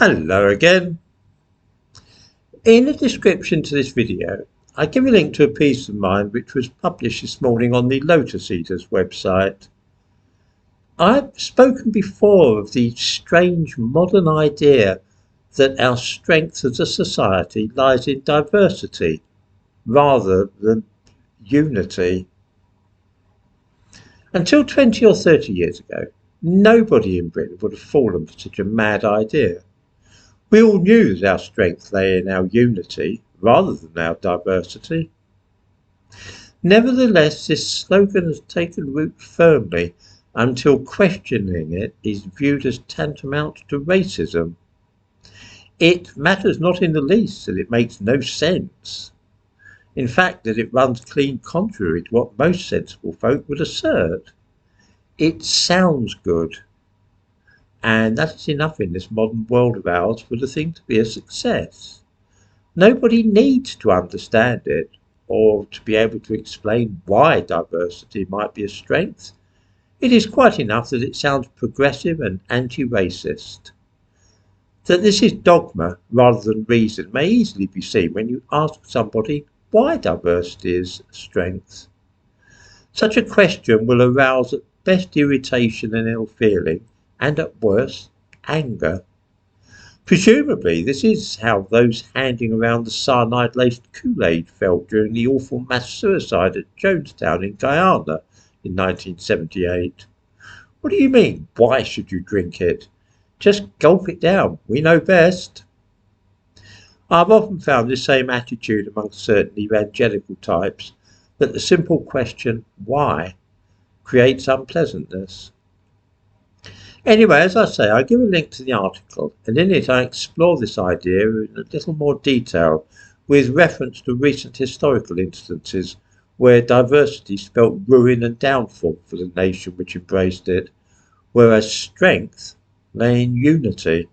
Hello again. In the description to this video, I give a link to a piece of mine which was published this morning on the Lotus Eaters website. I've spoken before of the strange modern idea that our strength as a society lies in diversity rather than unity. Until 20 or 30 years ago, nobody in Britain would have fallen for such a mad idea. We all knew that our strength lay in our unity rather than our diversity. Nevertheless, this slogan has taken root firmly until questioning it is viewed as tantamount to racism. It matters not in the least that it makes no sense. In fact, that it runs clean contrary to what most sensible folk would assert. It sounds good. And that is enough in this modern world of ours for the thing to be a success. Nobody needs to understand it or to be able to explain why diversity might be a strength. It is quite enough that it sounds progressive and anti-racist. That this is dogma rather than reason may easily be seen when you ask somebody why diversity is a strength. Such a question will arouse at best irritation and ill feeling, and at worst, anger. Presumably, this is how those handing around the cyanide-laced Kool-Aid felt during the awful mass suicide at Jonestown in Guyana in 1978. What do you mean, why should you drink it? Just gulp it down, we know best. I've often found this same attitude among certain evangelical types, that the simple question, why, creates unpleasantness. Anyway, as I say, I give a link to the article, and in it I explore this idea in a little more detail with reference to recent historical instances where diversity spelt ruin and downfall for the nation which embraced it, whereas strength lay in unity.